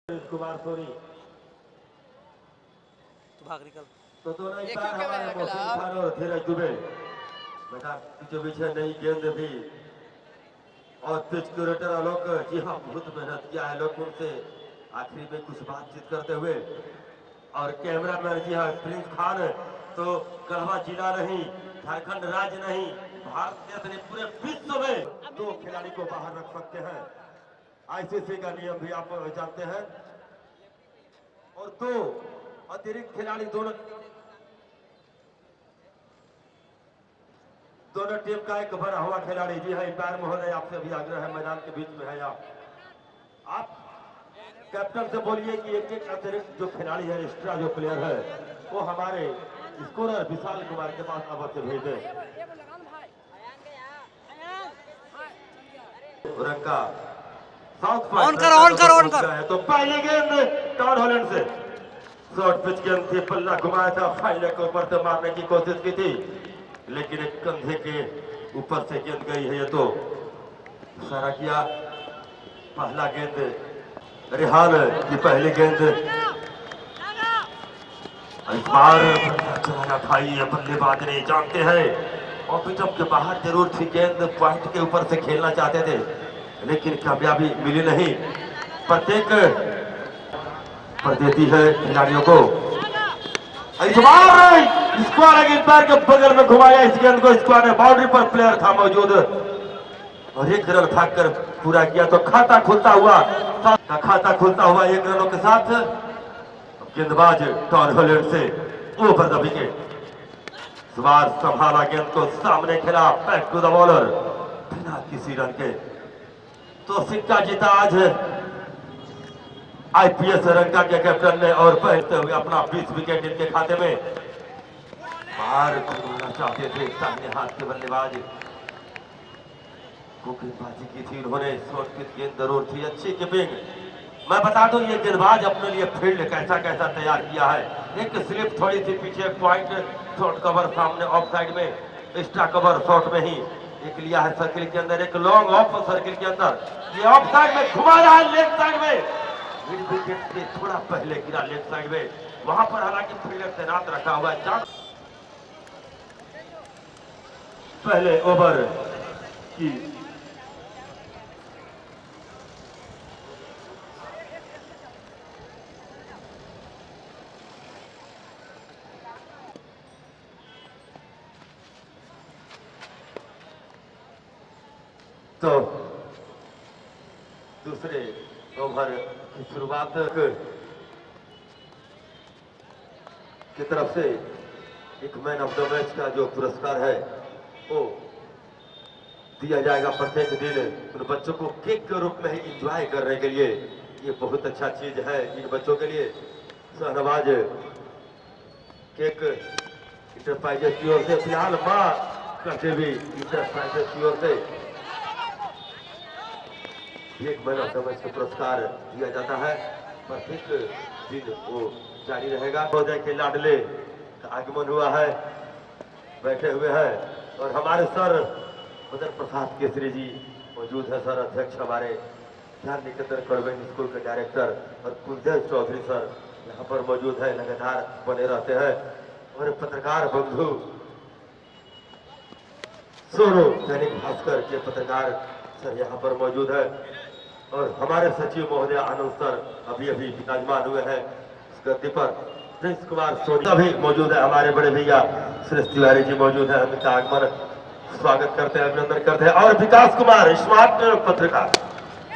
कुमार सोनी भाग निकल तो दोनों ही पैर हमारे मोहसिन खान और धीरज दुबे मैदान बीचों बीच नई गेंद भी और पिच क्यूरेटर आलोक जी हाँ बहुत मेहनत किया है लोग उनसे आखिरी में कुछ बातचीत करते हुए और कैमरा मैन जी हाँ प्रिंस खान तो गढ़वा जिला नहीं झारखंड राज्य नहीं भारत देश नहीं पूरे विश्व में दो खिलाड़ी को बाहर रख सकते हैं। आईसीसी का नियम भी आप जानते हैं और दो अतिरिक्त खिलाड़ी दोनों टीम का एक बना हुआ खिलाड़ी जी है अंपायर महोदय आपसे भी आग्रह है मैदान के बीच में है आप कैप्टन से बोलिए कि एक एक अतिरिक्त जो खिलाड़ी है एक्स्ट्रा जो प्लेयर है वो हमारे स्कोरर विशाल कुमार के पास अवश्य भेज दे। रंका ऑन कर तो पहली गेंद टॉड हॉलैंड से शॉर्ट पिच गेंद थी पल्ला घुमाया था फाइनल के ऊपर से मारने की कोशिश की थी लेकिन एक कंधे के ऊपर से गेंद गई है ये तो इशारा किया पहला गेंद रिहान की पहली गेंद इस बार चलाया था ये बल्लेबाज नहीं जानते हैं और पिचअप के बाहर जरूर थी गेंद पॉइंट के ऊपर से खेलना चाहते थे लेकिन कामयाबी मिली नहीं प्रत्येक पर देती है खिलाड़ियों को स्क्वायर के बगल में घुमाया इस गेंद को स्क्वायर बाउंड्री पर प्लेयर था मौजूद और एक रन भाग कर पूरा किया तो खाता खुलता हुआ एक रनों के साथ गेंदबाज टॉड हॉलैंड से ओवर द विकेट सुबार संभाला गेंद को सामने खेला बैक टू द बॉलर बिना किसी रन के तो सिक्का जीता आज आईपीएस रंका के कैप्टन ने और पहनते हुए अपना 20 विकेट इनके खाते में बाहर खोलना चाहते थे दाहिने हाथ के बल्लेबाज को गेंदबाजी की थी उन्होंने शॉर्ट पिच गेंद जरूर थी अच्छी कीपिंग मैं बता दूं ये गेंदबाज अपने लिए फील्ड कैसा कैसा तैयार किया है एक स्लिप थोड़ी सी पीछे पॉइंट शॉर्ट कवर सामने ऑफ साइड में एक्स्ट्रा कवर शॉर्ट में ही एक लिया है सर्किल के अंदर एक लॉन्ग ऑफ सर्किल के अंदर ये ऑफ साइड में घुमा रहा है लेफ्ट साइड में मिड विकेट से थोड़ा पहले गिरा लेफ्ट साइड में वहां पर हालांकि फील्डर तैनात रखा हुआ है पहले ओवर की तो दूसरे ओवर की शुरुआत की तरफ से एक मैन ऑफ द मैच का जो पुरस्कार है वो दिया जाएगा प्रत्येक दिन उन बच्चों को केक के रूप में ही एंजॉय करने के लिए ये बहुत अच्छा चीज है इन बच्चों के लिए शहनवाज केक इंटरप्राइजेस की ओर से फिलहाल मां करते हुए इंटरप्राइजेस की ओर से एक मैन ऑफ द मैच का पुरस्कार दिया जाता है प्रत्येक दिन वो जारी रहेगा महोदय के लाडले का आगमन हुआ है बैठे हुए हैं और हमारे सर मदन प्रसाद केसरी जी मौजूद है सर अध्यक्ष हमारे ध्यान निकेतन कॉन्वेंट स्कूल के डायरेक्टर और कुलदेव चौधरी सर यहाँ पर मौजूद है लगातार बने रहते हैं और पत्रकार बंधु सोनू दैनिक भास्कर के पत्रकार सर यहाँ पर मौजूद है और हमारे सचिव महोदय आनंद सर अभी अभी विराजमान हुए हैं इस गद्दी पर प्रिंस कुमार सोनी भी मौजूद है हमारे बड़े भैया श्रेष्ठ तिवारी जी मौजूद है उनका आगमन स्वागत करते हैं अभिनंदन करते हैं और विकास कुमार स्मार्ट पत्रकार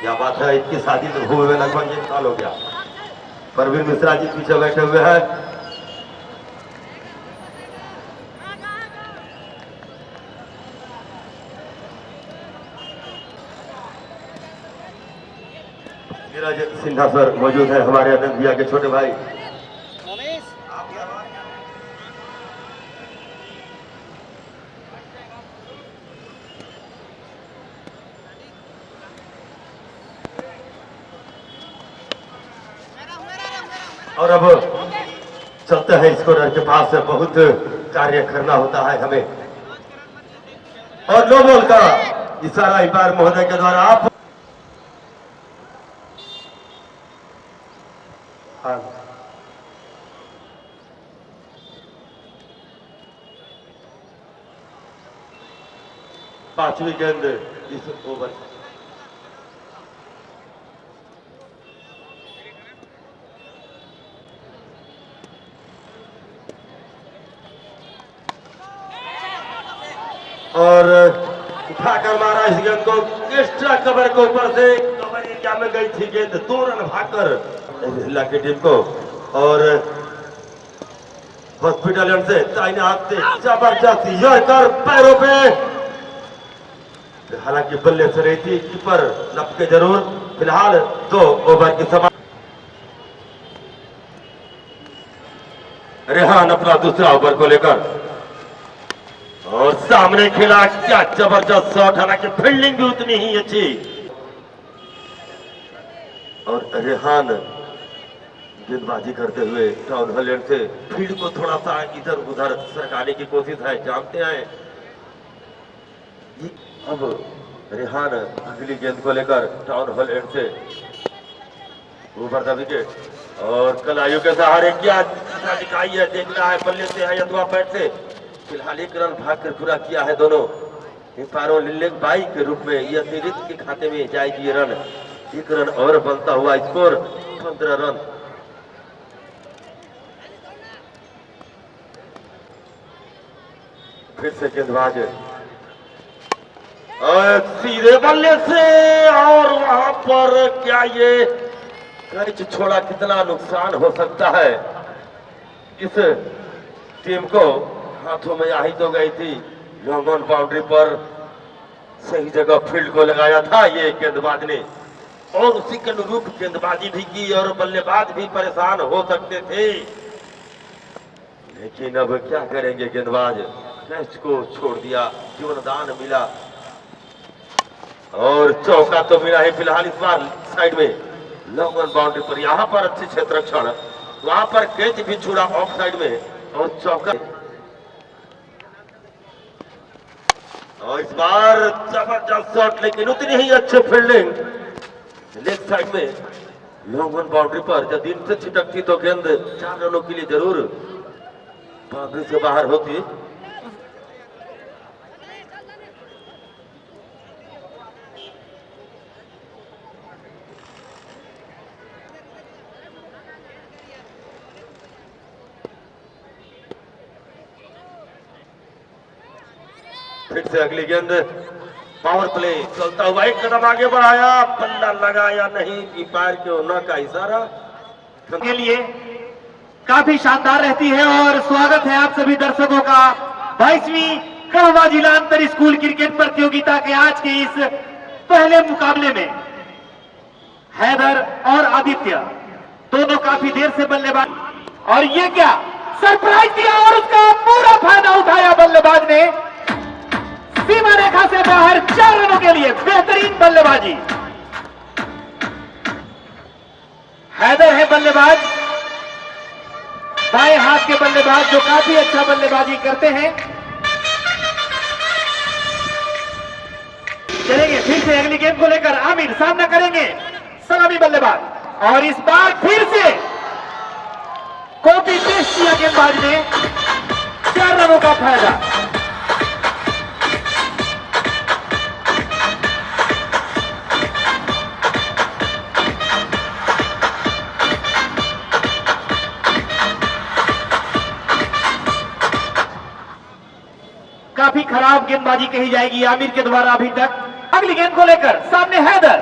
क्या बात है इनकी शादी तो हुए लगभग 1 साल हो गया परवीन मिश्रा जी पीछे बैठे हुए हैं नीरज सिन्हा सर मौजूद है हमारे अनंत भैया के छोटे भाई और अब चलते हैं स्कोरर के पास बहुत कार्य करना होता है हमें और नो बॉल का इशारा अंपायर महोदय के द्वारा आप हाँ। पांचवी गेंद इस ओवर। और उठाकर मारा इस गेंद को एक्स्ट्रा कवर के ऊपर से, कवर एरिया में गई थी गेंद, 2 रन भागकर जिला की टीम को। और हॉस्पिटल से दाहिने हाथ से जबरदस्त यह कर पैरों पे, हालांकि बल्ले से रही थी, कीपर लपके जरूर। फिलहाल 2 ओवर की समाप्ति। रेहान अपना दूसरा ओवर को लेकर और सामने खेला, क्या जबरदस्त शॉट, हालांकि फील्डिंग भी उतनी ही अच्छी। और रेहान गेंदबाजी करते हुए टाउन हॉल एंड से फील्ड को थोड़ा सा इधर उधर सरकाने की कोशिश है, जानते हैं। अब रेहान अगली गेंद को लेकर टाउन हॉल एंड से ऊपर था विकेट। और कलाइयों के सहारे क्या दिखाई है, देखना है बल्ले से है अथवा पैट से। फिलहाल 1 रन भागकर पूरा किया है दोनों एम्पायरों लिल्लेग बाई के रूप में। यह अतिरिक्त के खाते में जाएगी ये रन। 1 रन और बनता हुआ स्कोर 15 रन। फिर से गेंदबाज और सीधे बल्ले से, और वहां पर क्या ये कैच छोड़ा, कितना नुकसान हो सकता है इस टीम को। हाथों में आही तो गई थी, लॉन्ग ऑन बाउंड्री पर सही जगह फील्ड को लगाया था ये गेंदबाज ने, और उसी के अनुरूप गेंदबाजी भी की और बल्लेबाज भी परेशान हो सकते थे। लेकिन अब क्या करेंगे गेंदबाज, कैच को छोड़ दिया, जीवनदान मिला और चौका तो मिला है। फिलहाल इस बार साइड में लॉन्ग ऑन बाउंड्री पर, यहां पर अच्छी क्षेत्र रक्षण, वहां पर कैच भी छुड़ा ऑफ साइड में और चौका। और इस बार जबरदस्त शॉट, लेकिन उतनी ही अच्छी फील्डिंग लेग साइड में लॉन्ग ऑन बाउंड्री पर। जब दिन से छिटकती तो गेंद 4 रनों के लिए जरूर बाउंड्री से बाहर होती। फिर से अगली गेंद, पावर प्ले चलता हुआ, 1 कदम आगे बढ़ाया, बल्ला लगाया नहीं, कीपर के होना का इशारा के लिए काफी शानदार रहती है। और स्वागत है आप सभी दर्शकों का 22वीं कड़वा जिला अंतर स्कूल क्रिकेट प्रतियोगिता के आज के इस पहले मुकाबले में। हैदर और आदित्य दोनों काफी देर से बल्लेबाज, और ये क्या सरप्राइज दिया और उसका पूरा फायदा उठाया बल्लेबाज ने। सीमा रेखा से बाहर 4 रनों के लिए बेहतरीन बल्लेबाजी। हैदर है बल्लेबाज, बाएं हाथ के बल्लेबाज जो काफी अच्छा बल्लेबाजी करते हैं। चलेंगे फिर से अगली गेंद को लेकर, आमिर सामना करेंगे, सलामी बल्लेबाज। और इस बार फिर से कॉपी पेस्ट किया गेंदबाज ने, 4 रनों का फायदा। काफी खराब गेंदबाजी कही जाएगी आमिर के द्वारा अभी तक। अगली गेंद को लेकर सामने हैदर,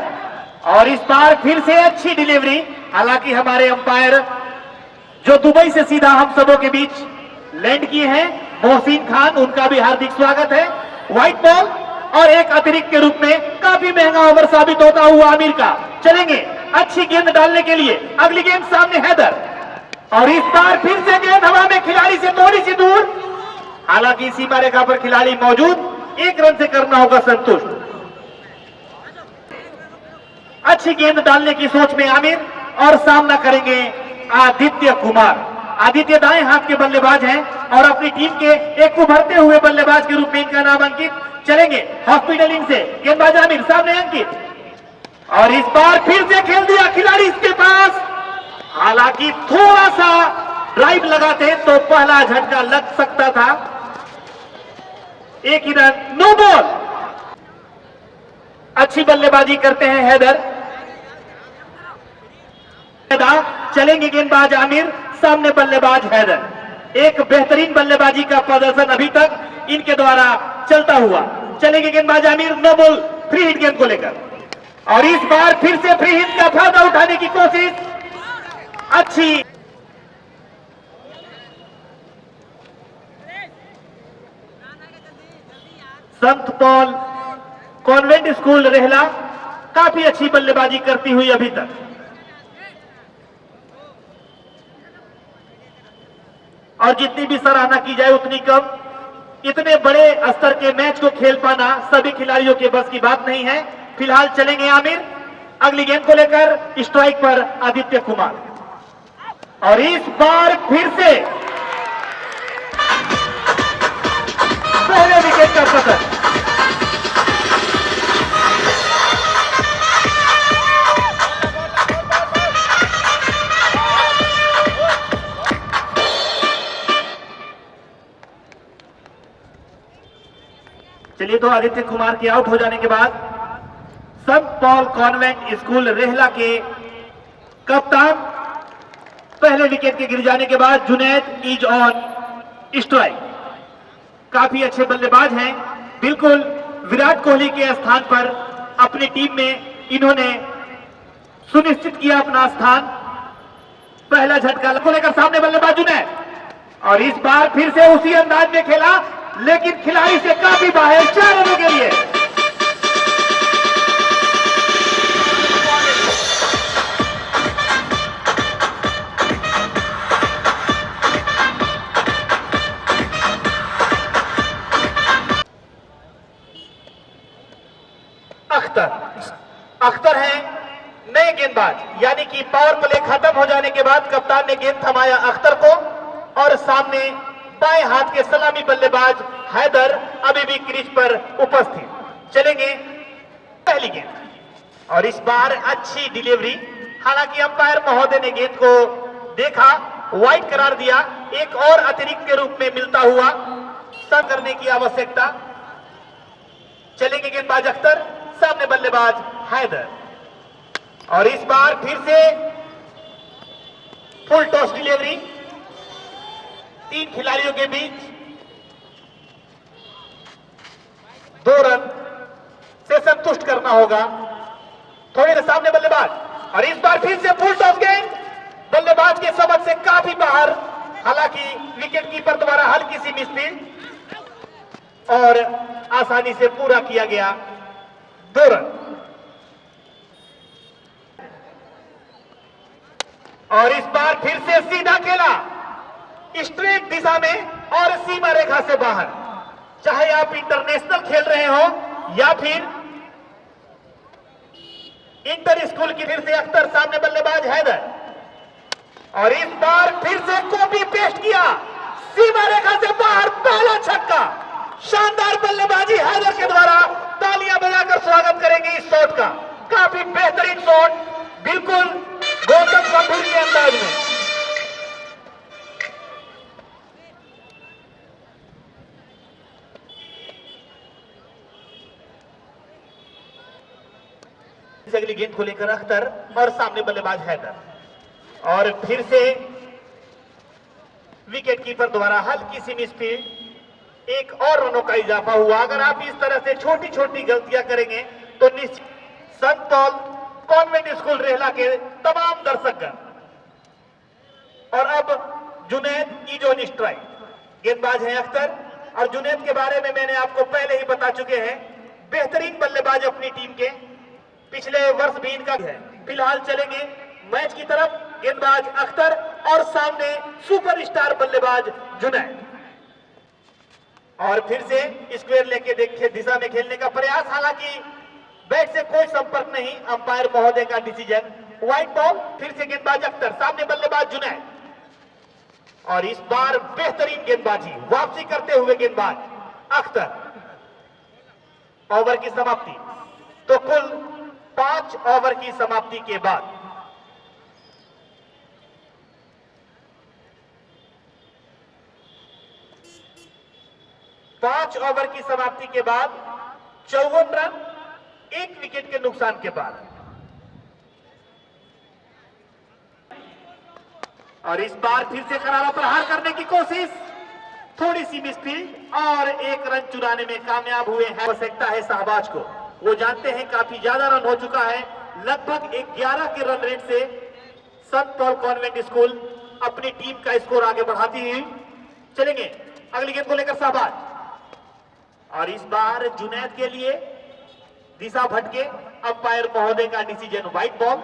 और इस बार फिर से अच्छी डिलीवरी। हालांकि हमारे अंपायर जो दुबई से सीधा हम सबों के बीच लैंड किए हैं, मोहसिन खान, उनका भी हार्दिक स्वागत है। व्हाइट बॉल और एक अतिरिक्त के रूप में काफी महंगा ओवर साबित होता हुआ आमिर का। चलेंगे अच्छी गेंद डालने के लिए, अगली गेंद सामने हैदर, और इस बार फिर से गेंद हवा में खिलाड़ी से थोड़ी सी दूर। हालांकि सीमा रेखा पर खिलाड़ी मौजूद, 1 रन से करना होगा संतुष्ट। अच्छी गेंद डालने की सोच में आमिर, और सामना करेंगे आदित्य कुमार। आदित्य दाएं हाथ के बल्लेबाज हैं और अपनी टीम के एक उभरते हुए बल्लेबाज के रूप में इनका नाम अंकित। चलेंगे हॉस्पिटलिंग से, गेंदबाज आमिर, सामने अंकित, और इस बार फिर से खेल दिया खिलाड़ी इसके पास। हालांकि थोड़ा सा ड्राइव लगाते तो पहला झटका लग सकता था। एक ही रन, नो बॉल। अच्छी बल्लेबाजी करते हैं हैदर। चलेंगे गेंदबाज आमिर, सामने बल्लेबाज हैदर। एक बेहतरीन बल्लेबाजी का प्रदर्शन अभी तक इनके द्वारा चलता हुआ। चलेंगे गेंदबाज Aamir, no ball, free hit गेंद को लेकर। और इस बार फिर से फ्री हिट का फायदा उठाने की कोशिश अच्छी। संत पॉल कॉन्वेंट स्कूल रेहला काफी अच्छी बल्लेबाजी करती हुई अभी तक। और जितनी भी सराहना की जाए उतनी कम। इतने बड़े स्तर के मैच को खेल पाना सभी खिलाड़ियों के बस की बात नहीं है। फिलहाल चलेंगे आमिर अगली गेंद को लेकर। स्ट्राइक पर आदित्य कुमार। और इस बार फिर से पहले विकेट का पकड़। चलिए, तो आदित्य कुमार के आउट हो जाने के बाद संत पॉल कॉन्वेंट स्कूल रेहला के कप्तान पहले विकेट के गिर जाने के बाद जुनैद इज ऑन स्ट्राइक। काफी अच्छे बल्लेबाज हैं। बिल्कुल विराट कोहली के स्थान पर अपनी टीम में इन्होंने सुनिश्चित किया अपना स्थान। पहला झटका को लेकर सामने बल्लेबाज जुनैद। और इस बार फिर से उसी अंदाज में खेला, लेकिन खिलाड़ी से काफी बाहर, 4 रनों के लिए। अख्तर है नए गेंदबाज, यानी कि पावर प्ले खत्म हो जाने के बाद कप्तान ने गेंद थमाया अख्तर को। और सामने बाएं हाथ के सलामी बल्लेबाज हैदर अभी भी क्रीज पर उपस्थित। चलेंगे पहली गेंद। और इस बार अच्छी डिलीवरी। हालांकि अंपायर महोदय ने गेंद को देखा, वाइड करार दिया। एक और अतिरिक्त के रूप में मिलता हुआ सब करने की आवश्यकता। चलेंगे गेंदबाज अख्तर, सामने बल्लेबाज हैदर। और इस बार फिर से फुल टॉस डिलीवरी। 3 खिलाड़ियों के बीच 2 रन से संतुष्ट करना होगा। थोड़े से सामने बल्लेबाज। और इस बार फिर से फुल टॉस गेंद बल्लेबाज के समझ से काफी बाहर। हालांकि विकेट कीपर द्वारा हल्की सी मिसफील्ड और आसानी से पूरा किया गया। 2 रन। और इस बार फिर से सीधा खेला, स्ट्रेट दिशा में और सीमा रेखा से बाहर। चाहे आप इंटरनेशनल खेल रहे हो या फिर इंटर स्कूल की। फिर से अख्तर, सामने बल्लेबाज हैदर। और इस बार फिर से कॉपी पेस्ट किया, सीमा रेखा से बाहर, पहला छक्का। शानदार बल्लेबाजी हैदर के द्वारा। तालियां बजाकर स्वागत करेंगे इस शॉट का। काफी बेहतरीन शॉट, बिल्कुल गौतम गंभीर के अंदाज में। अगली गेंद को लेकर अख्तर और सामने बल्लेबाज हैदर। और फिर से विकेट कीपर द्वारा हल्की सी मिसफील्ड। 1 और रनों का इजाफा हुआ। अगर आप इस तरह से छोटी छोटी गलतियां करेंगे तो निश्चित संत पॉल कॉन्वेंट स्कूल रेहला के तमाम दर्शकगण। और अब जुनैद इज ऑन स्ट्राइक। गेंदबाज है अख्तर। और जुनैद के बारे में मैंने आपको पहले ही बता चुके हैं, बेहतरीन बल्लेबाज अपनी टीम के, पिछले वर्ष भी इनका है। फिलहाल चलेंगे मैच की तरफ। गेंदबाज अख्तर और सामने सुपरस्टार बल्लेबाज जुनैद। और फिर से स्क्वायर लेके देखिए दिशा में खेलने का प्रयास। हालांकि बैट से कोई संपर्क नहीं, अंपायर महोदय का डिसीजन। White ball. फिर से गेंदबाज अख्तर, सामने बल्लेबाज जुनैद। और इस बार बेहतरीन गेंदबाजी, वापसी करते हुए गेंदबाज अख्तर। ओवर की समाप्ति। तो कुल 5 ओवर की समाप्ति के बाद 5 ओवर की समाप्ति के बाद 54 रन 1 विकेट के नुकसान के बाद। और इस बार फिर से करारा प्रहार करने की कोशिश, थोड़ी सी मिसफील्ड और 1 रन चुराने में कामयाब हुए हैं। आवश्यकता है शहबाज को, वो जानते हैं काफी ज्यादा रन हो चुका है। लगभग 11 के रन रेट से संत पॉल कॉन्वेंट स्कूल अपनी टीम का स्कोर आगे बढ़ाती हुई चलेंगे। अगली गेंद को लेकर शहबाज, और इस बार जुनैद के लिए दिशा भटके, अंपायर महोदय का डिसीजन व्हाइट बॉल।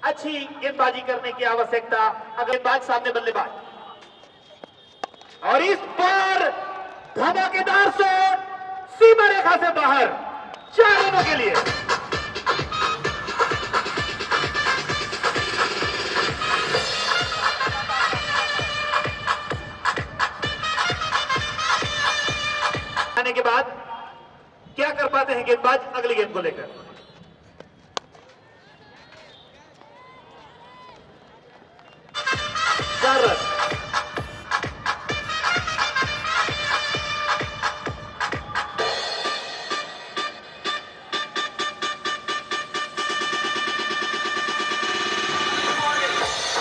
अच्छी गेंदबाजी करने की आवश्यकता। अगर गेंदबाज सामने बल्लेबाज, और इस बार धमाकेदार शॉट सीमा रेखा से बाहर 4 रनों के लिए। आने के बाद क्या कर पाते हैं गेंदबाज अगली गेंद को लेकर।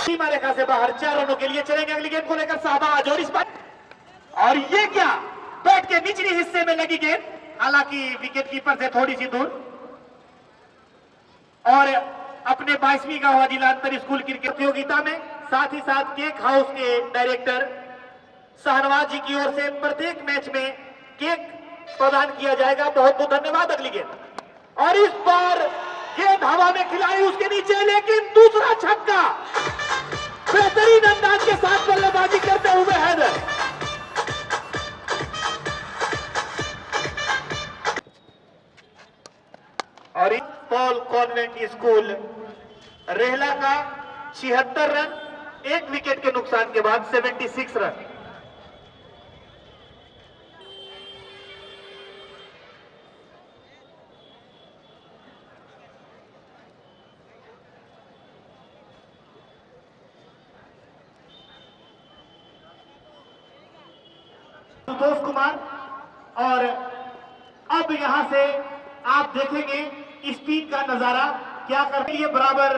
सीमा रेखा से बाहर 4 रनों के लिए चलेंगे अगली गेंद को लेकर शहबाज, और इस बार, और ये क्या, बैट के निचले हिस्से में लगी गेंद, हालांकि विकेट कीपर से थोड़ी सी दूर। और अपने 22वीं गांव जिला अंतर स्कूल क्रिकेट प्रतियोगिता में साथ ही साथ केक हाउस के डायरेक्टर शाहनवाज जी की ओर से प्रत्येक मैच में केक प्रदान किया जाएगा। बहुत बहुत धन्यवाद। अगली गेंद, और इस बार गेंद हवा में खिलाई उसके नीचे, लेकिन दूसरा छक्का, बेहतरीन अंदाज के साथ बल्लेबाजी करते हुए हैदर। और पॉल कॉन्वेंट स्कूल रेहला का 76 रन 1 विकेट के नुकसान के बाद 76 रन। सुतोष कुमार, और अब यहां से आप देखेंगे स्पीड का नजारा क्या करते, ये बराबर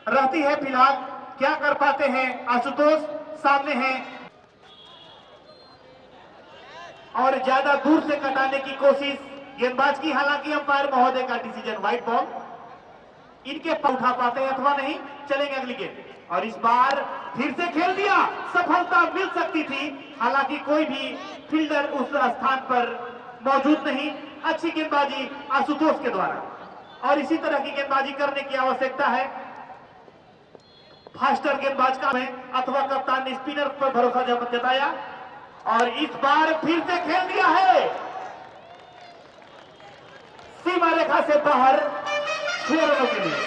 रहती है फिलहाल। क्या कर पाते हैं आशुतोष, सामने हैं, और ज्यादा दूर से कटाने की कोशिश गेंदबाज की, हालांकि अंपायर महोदय का डिसीजन व्हाइट बॉल। इनके उठा पाते हैं अथवा नहीं। चलेंगे अगली गेंद, और इस बार फिर से खेल दिया, सफलता मिल सकती थी, हालांकि कोई भी फील्डर उस स्थान पर मौजूद नहीं। अच्छी गेंदबाजी आशुतोष के द्वारा, और इसी तरह की गेंदबाजी करने की आवश्यकता है। फास्टर गेंदबाज का है, अथवा कप्तान ने स्पिनर पर भरोसा जताया, और इस बार फिर से खेल दिया है सीमा रेखा से बाहर 6 रनों के लिए।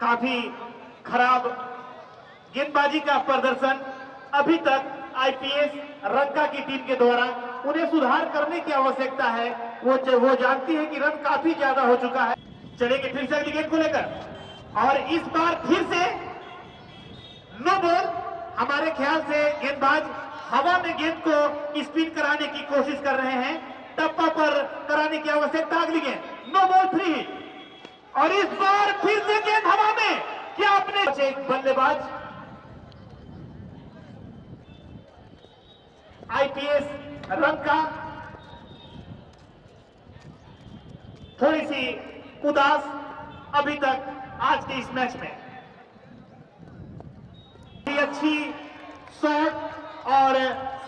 काफी खराब गेंदबाजी का प्रदर्शन अभी तक आईपीएस रंका की टीम के द्वारा। उन्हें सुधार करने की आवश्यकता है। वो जानती है कि रन काफी ज्यादा हो चुका है। चलेंगे फिर से अगली गेंद को लेकर, और इस बार फिर से नो बॉल। हमारे ख्याल से गेंदबाज हवा में गेंद को स्पिन कराने की कोशिश कर रहे हैं, टप्पा पर कराने की आवश्यकता। अगली गेंद नो बॉल, फ्री हिट, और इस बार फिर से गेंद हवा में। क्या आपने एक बल्लेबाज आईपीएस रंका थोड़ी सी उदास अभी तक आज के इस मैच में। अच्छी शॉट, और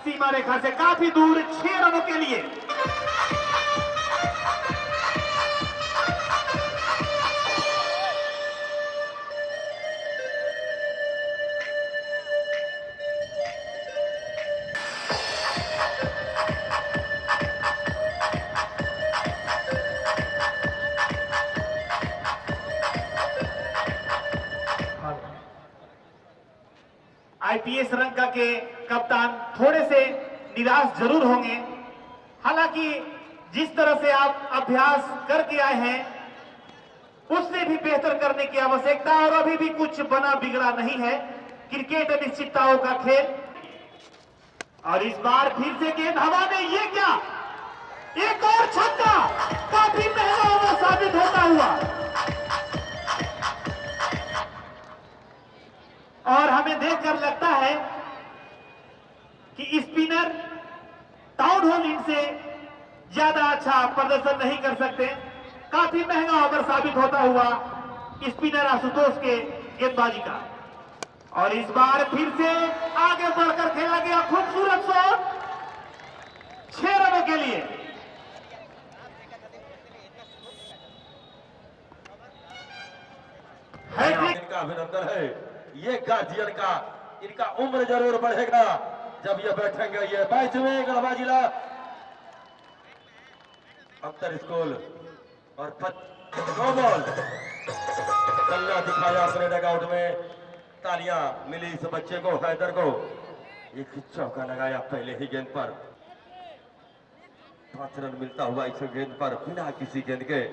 सीमा रेखा से काफी दूर 6 रनों के लिए। आईपीएस रंका के कप्तान थोड़े से निराश जरूर होंगे। हालांकि जिस तरह से आप अभ्यास करके आए हैं उससे भी बेहतर करने की आवश्यकता, और अभी भी कुछ बना बिगड़ा नहीं है। क्रिकेट अनिश्चितताओं का खेल, और इस बार फिर से गेंद हवा में, ये क्या, एक और छक्का, काफी महंगा ओवर साबित होता हुआ। और हमें देखकर लगता है कि स्पिनर टाउन होल इन से ज्यादा अच्छा प्रदर्शन नहीं कर सकते। काफी महंगा ओवर साबित होता हुआ स्पिनर आशुतोष के गेंदबाजी का। और इस बार फिर से आगे बढ़कर खेला गया खूबसूरत शॉट 6 रनों के लिए। इनका अभिनंदन है। ये गार्जियन का इनका उम्र जरूर बढ़ेगा जब ये बैठेंगे। ये 22वें गढ़वा जिला अंतर स्कूल और 9 बॉल कल्ला दिखाया अपने डगआउट में। तालियां मिली इस बच्चे को, हैदर को। एक चौका लगाया पहले ही गेंद पर। 5 रन मिलता हुआ इस गेंद पर बिना किसी गेंद के।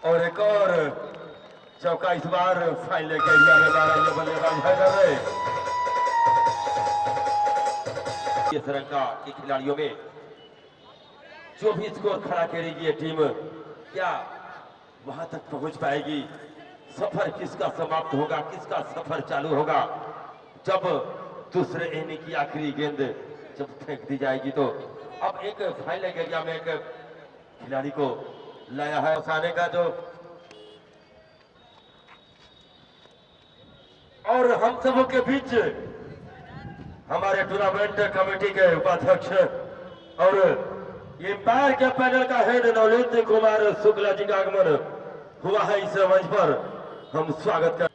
और एक और चौका इस बार फाइनल के एरिया में मारा ये बल्लेबाज हैदर ने। इस श्रीलंका के खिलाड़ियों में जो भी स्कोर खड़ा करेगी ये टीम, क्या वहां तक पहुंच पाएगी? सफर किसका समाप्त होगा, किसका सफर चालू होगा? जब दूसरे इनिंग की आखिरी गेंद जब फेंक दी जाएगी तो अब एक फाइनल एरिया में एक खिलाड़ी को लाया है उसाने का जो, और हम सबों के बीच हमारे टूर्नामेंट कमेटी के उपाध्यक्ष और एम्पायर के पैनल का हेड नवनीत कुमार शुक्ला जी का आगमन हुआ है इस मंच पर। हम स्वागत कर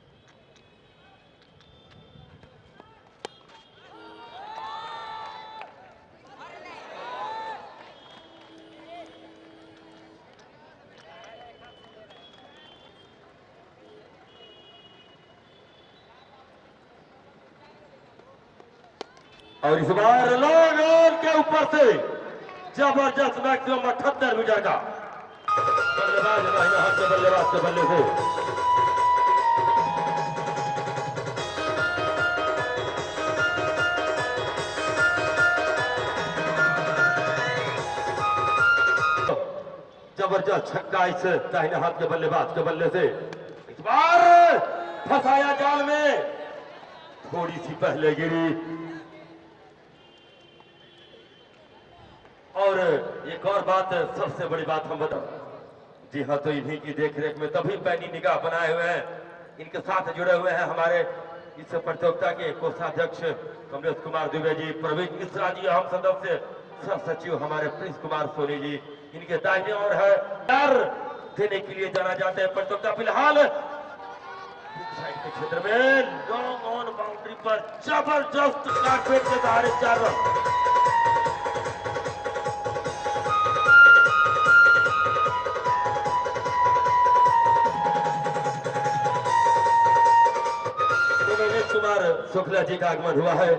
और इस बार लॉन्ग ऑन के ऊपर से जबरदस्त मैक्सिमम 78 मीटर का बल्लेबाज दाहिने हाथ के बल्लेबाज के बल्ले से जबरदस्त छक्का इस दाहिने हाथ के बल्लेबाज के बल्ले से। इस बार फंसाया जाल में, थोड़ी सी पहले गिरी। और एक और बात, सबसे बड़ी बात हम बता, जी हाँ, तो इन्हीं की देखरेख में तभी पैनी निगाह बनाए हुए हैं, इनके साथ जुड़े हुए हैं हमारे इस प्रतियोगिता के कोषाध्यक्ष कमलेश कुमार दुबे जी, प्रवीण मिश्रा जी, हम सदस्य सह सचिव हमारे प्रिंस कुमार सोनी जी। इनके दाहिने और है यार देने के लिए जाना जाते हैं प्रतियोगिता। फिलहाल साइड के क्षेत्र में लॉन्ग ऑन बाउंड्री पर जबरदस्त कारपेट के सहारे 4 रन। कुमार शुक्ला जी का आगमन हुआ है।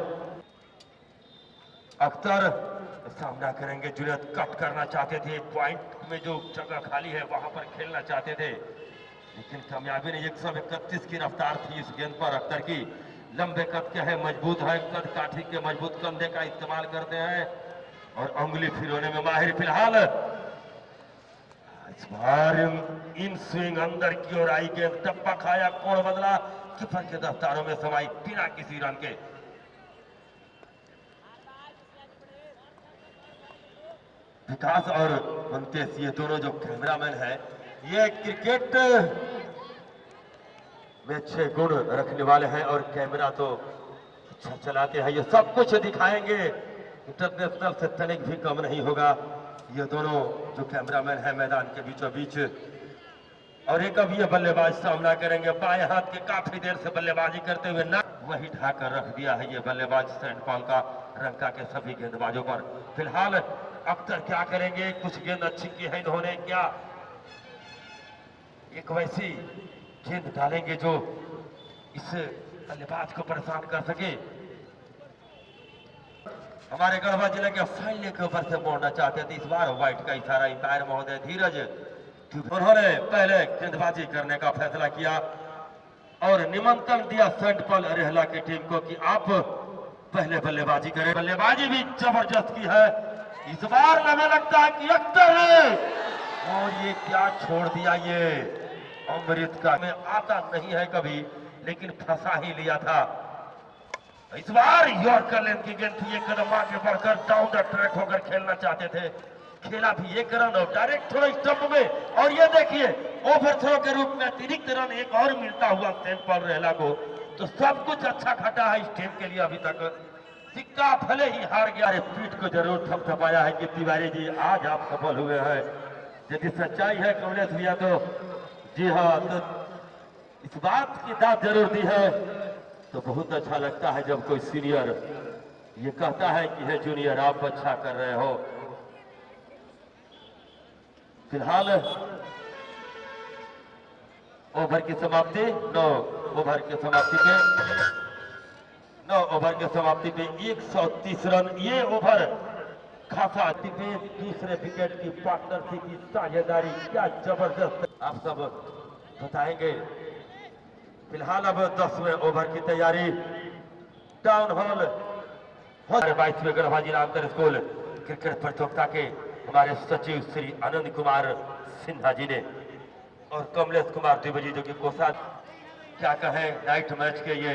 अख्तर सामना करेंगे, जुनैद कट करना चाहते थे, पॉइंट में जो जगह खाली है वहां पर खेलना चाहते थे, लेकिन कामयाबी नहीं। 131 की रफ्तार थी इस गेंद पर अख्तर की। लंबे कद के है, मजबूत है, कद काठी के मजबूत कंधे का इस्तेमाल करते हैं और उंगली फिरौने में माहिर। फिलहाल इस बार इन स्विंग अंदर की ओर आई गेंद, टप्पा खाया, कोण बदला, कीपर के दफ्तारों में समाई बिना किसी रन के। विकास और मंतेश, ये दोनों जो कैमरामैन हैं, ये क्रिकेट में अच्छे गुण रखने वाले हैं और कैमरा तो अच्छा चलाते हैं। ये सब कुछ दिखाएंगे, इंटरनेशनल से तनिक भी कम नहीं होगा। ये दोनों जो कैमरामैन हैं मैदान के बीचों बीच और एक अब ये बल्लेबाज सामना करेंगे बाएं हाथ के काफी देर से बल्लेबाजी करते हुए ना वही ढाकर रख दिया है ये बल्लेबाज सेंट पॉल का रंका के सभी गेंदबाजों पर। फिलहाल अख्तर क्या करेंगे, कुछ गेंद अच्छी की है इन्होंने, क्या एक वैसी गेंद डालेंगे जो इस बल्लेबाज को परेशान कर सके। हमारे गढ़वा जिले के फाइले के ऊपर से मोड़ना चाहते थे, इस बार व्हाइट का इशारा अंपायर महोदय धीरज उन्होंने पहले गेंदबाजी करने का फैसला किया और निमंत्रण दिया सेंट पॉल रेहला की टीम को कि आप पहले बल्लेबाजी करें। बल्लेबाजी भी जबरदस्त की है इस बार, हमें लगता है कि अख्तर है और ये क्या छोड़ दिया ये अमृत का, में आता नहीं है कभी लेकिन फंसा ही लिया था। इस बार यॉर्कर लेंथ की गेंद थी, एक कदम आगे बढ़कर डाउन द ट्रैक होकर खेलना चाहते थे, खेला भी एक रन और डायरेक्ट थोड़ा स्टंप में। और ये देखिए ओवर थ्रो के रूप में अतिरिक्त रन एक और मिलता हुआ सेंट पॉल रेहला को, तो सब कुछ अच्छा खटा है इस टीम के लिए अभी तक। सिक्का भले ही हार गया है, पीठ को जरूर थपथपाया है कि तिवारी जी आज आप सफल हुए हैं। यदि सच्चाई है कमलेश भैया तो जी हाँ, तो इस बात की दाद जरूर दी है। तो बहुत अच्छा लगता है जब कोई सीनियर ये कहता है कि है जूनियर आप अच्छा कर रहे हो। फिलहाल ओवर की समाप्ति 9 ओवर की समाप्ति पे 9 ओवर की समाप्ति पे 130 रन। ये ओवर खासा पे दूसरे विकेट की पार्टनरशिप की साझेदारी क्या जबरदस्त आप सब बताएंगे। फिलहाल अब 10वें ओवर की तैयारी टाउन हॉल 22वें गढ़वा जिला अंतर स्कूल क्रिकेट प्रतियोगिता के हमारे सचिव श्री आनंद कुमार सिन्हा जी ने और कमलेश कुमार द्विवेदी जो कि कोषाध्यक्ष, क्या कहें नाइट मैच के ये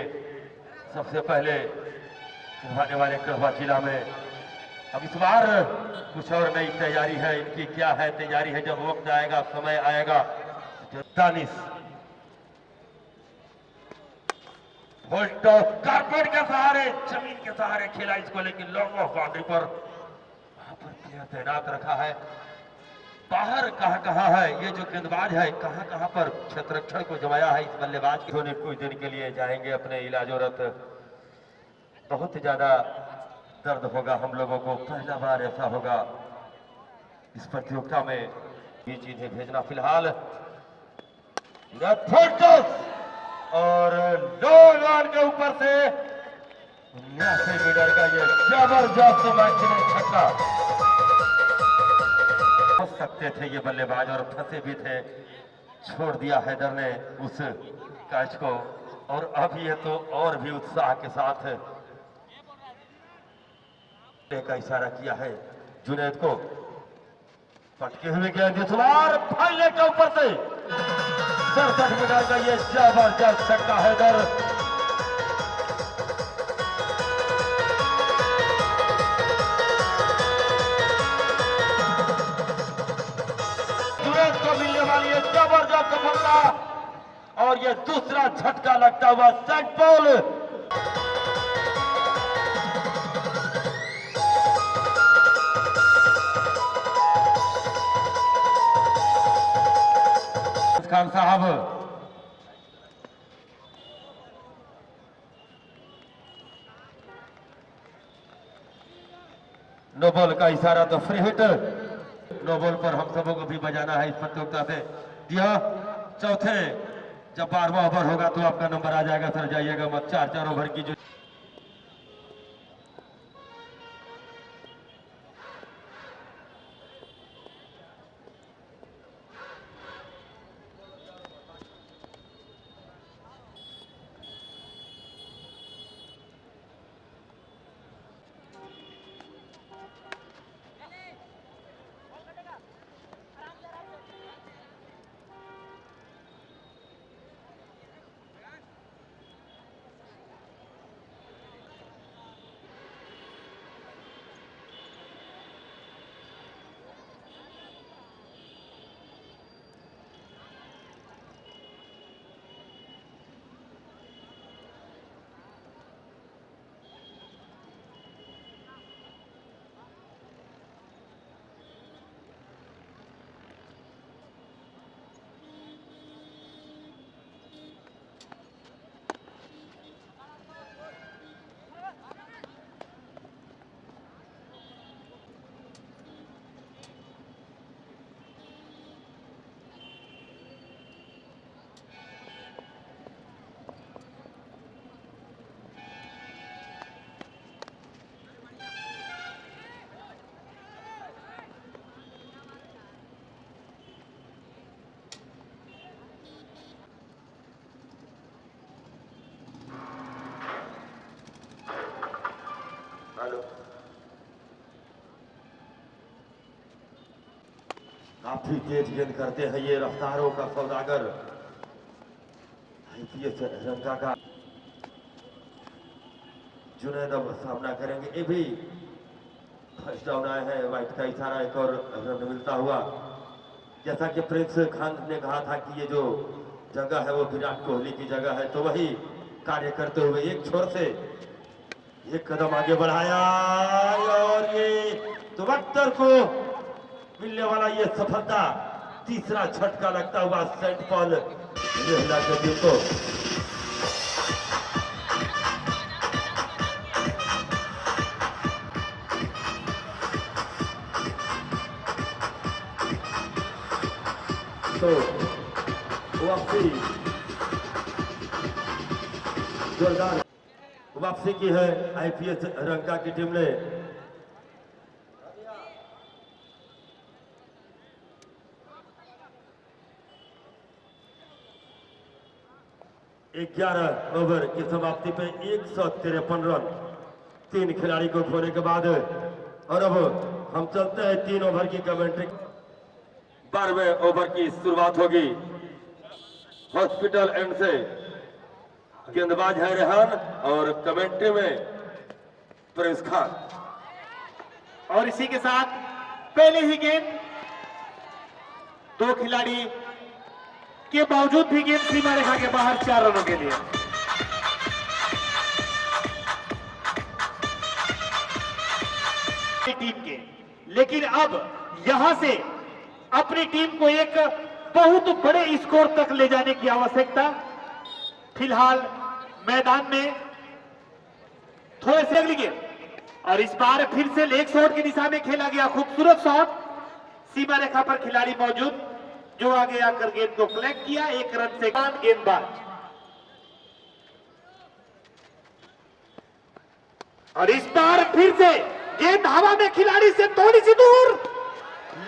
सबसे पहले करवाने वाले गढ़वा जिला में। अब इस बार कुछ और नई तैयारी है इनकी, क्या है तैयारी है जब वक्त आएगा समय आएगा। दानिश कारपेट के सहारे जमीन के सहारे खेला इसको, लेकिन लॉन्ग ऑफ बाउंड्री पर वहां पर प्लेयर तैनात रखा है। बाहर कहां है ये जो गेंदबाज है, कहां पर क्षेत्ररक्षण को जमाया है इस बल्लेबाज की। होने कुछ दिन के लिए जाएंगे अपने इलाजोरत, बहुत ज्यादा दर्द होगा हम लोगों को, पहला बार ऐसा होगा इस प्रतियोगिता में ये चीजें भेजना। फिलहाल और लोग के ऊपर से 79 मीटर का ये जबरदस्त मैच में छक्का हो सकते थे ये बल्लेबाज और फंसे भी थे, छोड़ दिया हैदर ने उस कैच को। और अब ये तो और भी उत्साह के साथ का इशारा किया है जुनैद को, पटके हुए गेंद इस बार फाइले के ऊपर से 67 मीटर का ये जबरदस्त छक्का हैदर। जुनैद को मिलने वाली है जबरदस्त सफलता और ये दूसरा झटका लगता हुआ सेंट पॉल खान साहब। नो बॉल का इशारा तो फ्री हिट, नो बॉल पर हम सबों को भी बजाना है इस प्रतियोगिता से। दिया चौथे जब 12वां ओवर होगा तो आपका नंबर आ जाएगा सर, जाइएगा मत। 4 ओवर की जो काफी तेज गेंद करते हैं ये रफ्तारों का सौदागर आईपीएस श्रीलंका का। जुनैद अब सामना करेंगे, ये भी फर्स्ट डाउन आया है। वाइट का इशारा, एक और रन मिलता हुआ। जैसा कि प्रिंस खान ने कहा था कि ये जो जगह है वो विराट कोहली की जगह है, तो वही कार्य करते हुए एक छोर से एक कदम आगे बढ़ाया और ये तो अख्तर को मिलने वाला ये सफलता, तीसरा झटका लगता हुआ सेंट पॉल महिला के टीम को। तो वापसी जोरदार वापसी की है आईपीएस रंका की टीम ने। ग्यारह ओवर की समाप्ति पे 153 रन 3 खिलाड़ी को खोने के बाद। और अब हम चलते हैं 3 ओवर की कमेंट्री। 12वें ओवर की शुरुआत होगी हॉस्पिटल एंड से। गेंदबाज है रेहान और कमेंट्री में प्रिंस खान। और इसी के साथ पहले ही गेंद 2 खिलाड़ी के बावजूद भी गेंद सीमा रेखा के बाहर 4 रनों के लिए। टीम के, लेकिन अब यहां से अपनी टीम को एक बहुत बड़े स्कोर तक ले जाने की आवश्यकता। फिलहाल मैदान में थोड़े से अगली गेंद और इस बार फिर से लेग शॉट की दिशा में खेला गया खूबसूरत शॉट। सीमा रेखा पर खिलाड़ी मौजूद जो आगे आकर गेंद को कलेक्ट किया। 1 रन से गेंदबाज और इस बार फिर से गेंद हवा में खिलाड़ी से थोड़ी सी दूर,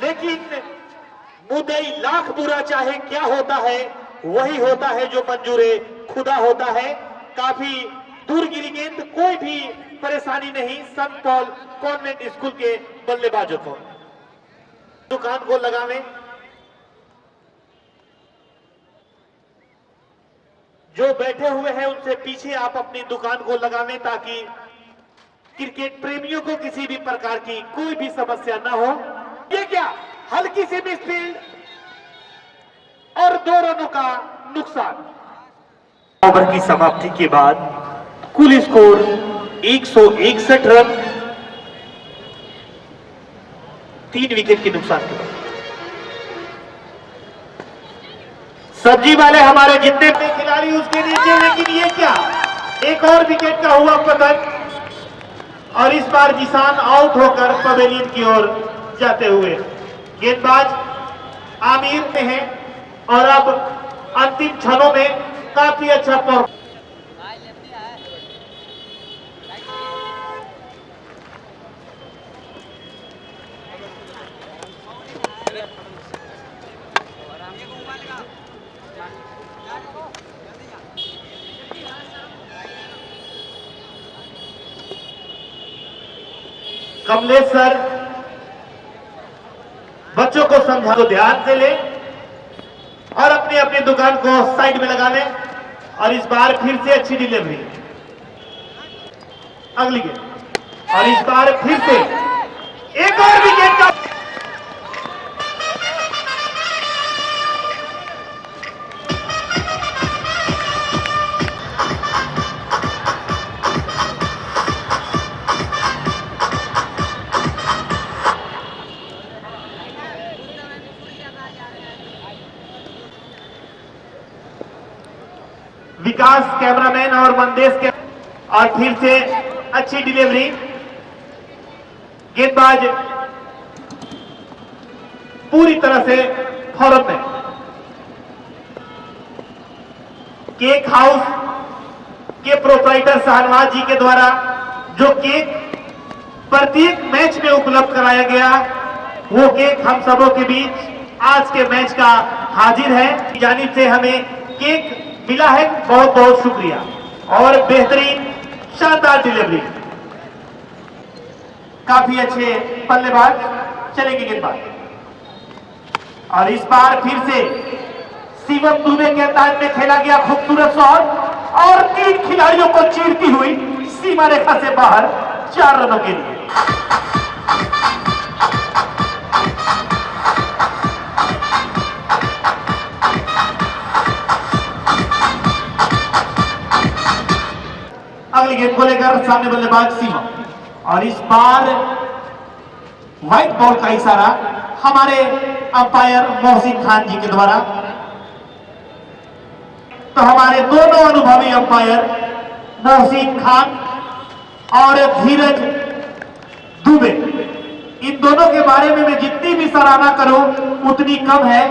लेकिन मुद्दई लाख बुरा चाहे क्या होता है वही होता है जो मंजूरे खुदा होता है। काफी दूर गिरी गेंद, कोई भी परेशानी नहीं संत पॉल कॉन्वेंट स्कूल के बल्लेबाजों को। दुकान को लगावे, जो बैठे हुए हैं उनसे पीछे आप अपनी दुकान को लगावें ताकि क्रिकेट प्रेमियों को किसी भी प्रकार की कोई भी समस्या ना हो। ये क्या हल्की सी मिसफील्ड और 2 रनों का नुकसान। ओवर की समाप्ति के बाद कुल स्कोर 161 रन 3 विकेट के नुकसान के बाद। सब्जी वाले हमारे जितने भी खिलाड़ी उसके नीचे, लेकिन ये क्या एक और विकेट का हुआ पतन और इस बार जिसान आउट होकर पवेलियन की ओर जाते हुए। गेंदबाज आमिर में है और अब अंतिम क्षणों में काफी अच्छा परफॉर्म। कमलेश सर बच्चों को समझा तो ध्यान से ले और अपनी अपनी दुकान को साइड में लगा लें। और इस बार फिर से अच्छी डिलीवरी, अगली गेंद और इस बार फिर से एक और विकेट का। विकास कैमरामैन और मंदेश के और फिर से अच्छी डिलीवरी। गेंदबाज पूरी तरह से फॉर्म में। केक हाउस के प्रोप्राइटर शाहनवाज जी के द्वारा जो केक प्रत्येक मैच में उपलब्ध कराया गया, वो केक हम सबों के बीच आज के मैच का हाजिर है। जानिब से हमें केक मिला है, बहुत बहुत शुक्रिया। और बेहतरीन शानदार डिलीवरी, काफी अच्छे बल्लेबाज। चलेंगे गेंदबाज और इस बार फिर से शिवम दुबे के अंदाज में खेला गया खूबसूरत शॉट और 3 खिलाड़ियों को चीरती हुई सीमा रेखा से बाहर 4 रनों के लिए। अगली गेंद को लेकर सामने बल्लेबाज सीमा और इस बार व्हाइट बॉल का इशारा हमारे अंपायर मोहसिन खान जी के द्वारा। तो हमारे दोनों अनुभवी अंपायर मोहसिन खान और धीरज दुबे, इन दोनों के बारे में मैं जितनी भी सराहना करूं उतनी कम है।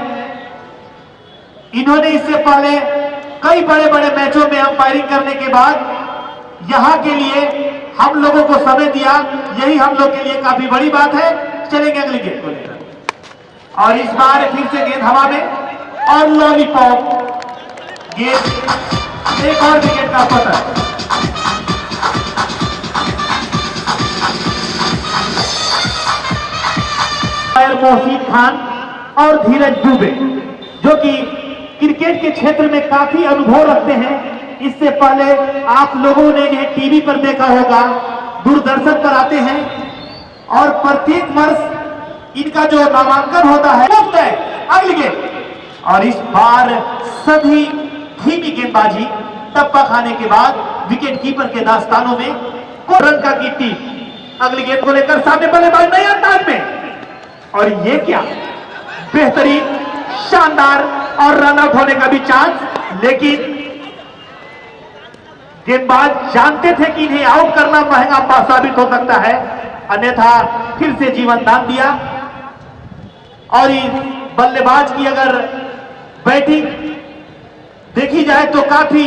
इन्होंने इससे पहले कई बड़े बड़े मैचों में अंपायरिंग करने के बाद यहां के लिए हम लोगों को समय दिया, यही हम लोग के लिए काफी बड़ी बात है। चलेंगे अगली गेंद को लेकर और इस बार फिर से गेंद हवा में और लॉलीपॉप गेंद, एक और विकेट का पतन। मोहसिन खान और धीरज दुबे जो कि क्रिकेट के क्षेत्र में काफी अनुभव रखते हैं। इससे पहले आप लोगों ने इन्हें टीवी पर देखा होगा, दूरदर्शन पर आते हैं और प्रत्येक वर्ष इनका जो नामांकन होता है मुफ्त है। अगली गेंद और इस बार सभी धीमी गेंदबाजी टप्पा खाने के बाद विकेट कीपर के दास्तानों में रन का गिट्टी। अगली गेंद को लेकर सामने बल्लेबाज नए अंदाज में और ये क्या बेहतरीन शानदार और रन आउट होने का भी चांस, लेकिन गेंदबाज जानते थे कि इन्हें आउट करना महंगा साबित हो सकता है, अन्यथा फिर से जीवन दान दिया। और इस बल्लेबाज की अगर बैटिंग देखी जाए तो काफी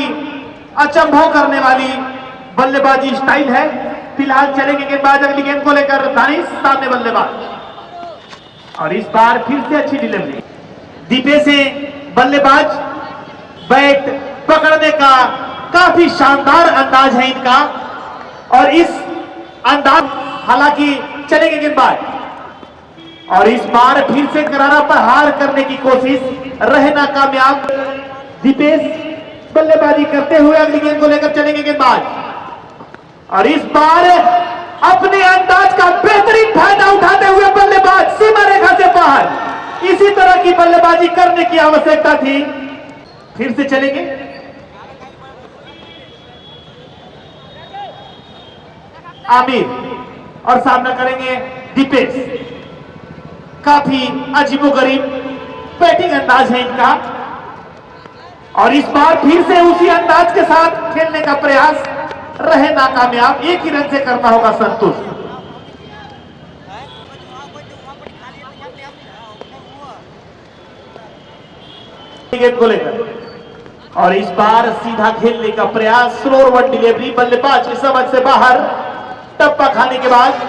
अचंभव करने वाली बल्लेबाजी स्टाइल है। फिलहाल चलेंगे गेंदबाज अगली गेंद को लेकर दानिश, सामने बल्लेबाज और इस बार फिर से अच्छी डिलीवरी। दीपे से बल्लेबाज बैट पकड़ने का काफी शानदार अंदाज है इनका और इस अंदाज, हालांकि चलेंगे गेंदबाज और इस बार फिर से करारा पर हार करने की कोशिश, रहे नाकामयाब। दीपेश बल्लेबाजी करते हुए अगली गेंद को लेकर चलेंगे गेंदबाज और इस बार अपने अंदाज का बेहतरीन फायदा उठाते हुए बल्लेबाज सीमा रेखा से बाहर। इसी तरह की बल्लेबाजी करने की आवश्यकता थी। फिर से चलेंगे आमिर और सामना करेंगे दीपेश। काफी अजीबोगरीब बैटिंग अंदाज है इनका और इस बार फिर से उसी अंदाज के साथ खेलने का प्रयास, रहे नाकामयाब। एक ही रन से करना होगा संतुष्ट। गेंद को लेकर और इस बार सीधा खेलने का प्रयास, स्लोअर वन डिलीवरी, बल्लेबाज की समझ से बाहर, टप्पा खाने के बाद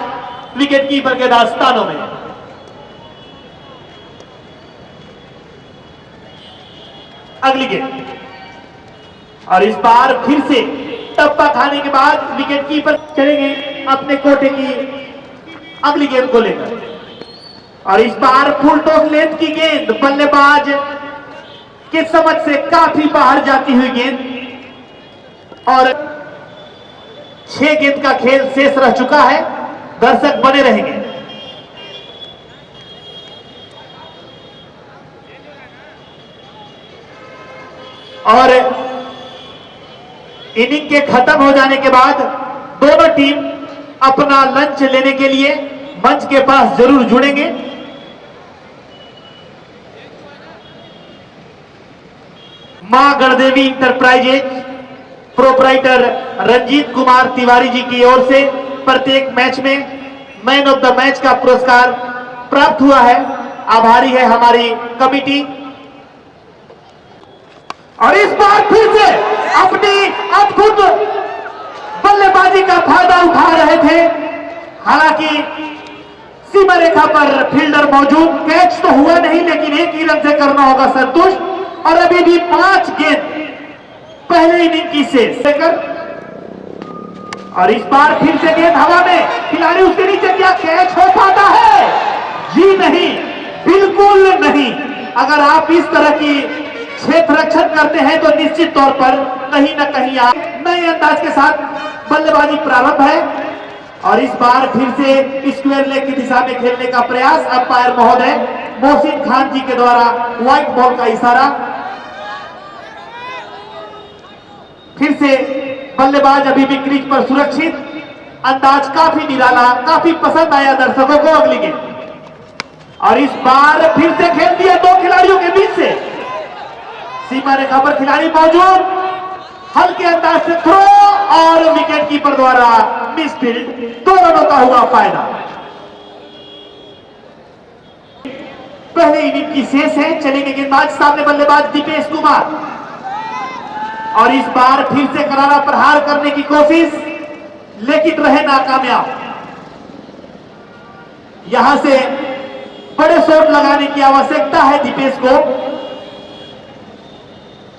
विकेट कीपर के दास्तानों में। अगली गेंद और इस बार फिर से टप्पा खाने के बाद विकेट कीपर चलेंगे अपने कोटे की अगली गेंद को लेकर और इस बार फुल टॉस लेंथ की गेंद, बल्लेबाज की समझ से काफी बाहर जाती हुई गेंद और 6 गेंद का खेल शेष रह चुका है। दर्शक बने रहेंगे। और इनिंग के खत्म हो जाने के बाद दोनों टीम अपना लंच लेने के लिए मंच के पास जरूर जुड़ेंगे। मां गणदेवी इंटरप्राइजेज प्रोप्राइटर रंजीत कुमार तिवारी जी की ओर से प्रत्येक मैच में मैन ऑफ द मैच का पुरस्कार प्राप्त हुआ है। आभारी है हमारी कमिटी। और इस बार फिर से अपनी अद्भुत बल्लेबाजी का फायदा उठा रहे थे, हालांकि सीमा रेखा पर फील्डर मौजूद, कैच तो हुआ नहीं लेकिन एक ही रन से करना होगा संतुष्ट। और अभी भी 5 गेंद पहले इनिंग की शेष लेकर और इस बार फिर से गेंद हवा में, खिलाड़ी उसके नीचे, क्या कैच हो पाता है? जी नहीं, बिल्कुल नहीं। अगर आप इस तरह की क्षेत्र रक्षण करते हैं तो निश्चित तौर पर कहीं ना कहीं आप नए अंदाज के साथ बल्लेबाजी प्रारंभ है। और इस बार फिर से स्क्वायर लेग की दिशा में खेलने का प्रयास, अंपायर महोदय मोहसिन खान जी के द्वारा व्हाइट बॉल का इशारा। फिर से बल्लेबाज अभी भी क्रीज पर सुरक्षित, अंदाज काफी निराला, काफी पसंद आया दर्शकों को अगली गेंद। और इस बार फिर से खेल दिया दो खिलाड़ियों के बीच से, सीमा रेखा पर खिलाड़ी मौजूद, हल्के अंदाज से थ्रो और विकेट कीपर द्वारा मिसफील्ड, 2 रनों का हुआ फायदा। पहले इनिंग की शेष है, चलेंगे गेंदबाज, सामने बल्लेबाज दीपेश कुमार। और इस बार फिर से करारा प्रहार करने की कोशिश, लेकिन रहे नाकामयाब। यहां से बड़े शॉट लगाने की आवश्यकता है दीपेश को।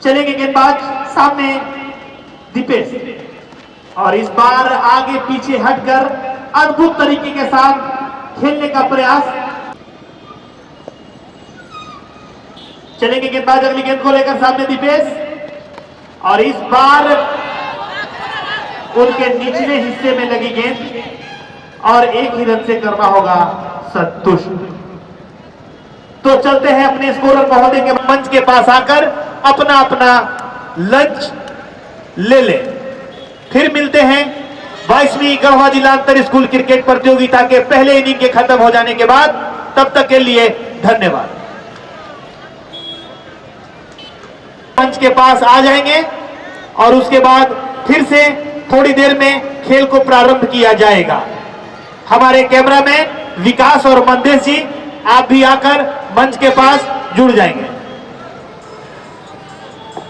चलेंगे गेंदबाज, सामने दीपेश। और इस बार आगे पीछे हटकर अद्भुत तरीके के साथ खेलने का प्रयास। चलेंगे गेंदबाज अगली गेंद को लेकर, सामने दीपेश। और इस बार उनके निचले हिस्से में लगी गेंद और एक ही रन से करना होगा संतुष्ट। तो चलते हैं अपने स्कोरर महोदय के मंच के पास आकर अपना अपना लंच ले ले। फिर मिलते हैं 22वीं गढ़वा जिला अंतर स्कूल क्रिकेट प्रतियोगिता के पहले इनिंग के खत्म हो जाने के बाद। तब तक के लिए धन्यवाद। मंच के पास आ जाएंगे और उसके बाद फिर से थोड़ी देर में खेल को प्रारंभ किया जाएगा। हमारे कैमरामैन विकास और मंदेश जी, आप भी आकर मंच के पास जुड़ जाएंगे।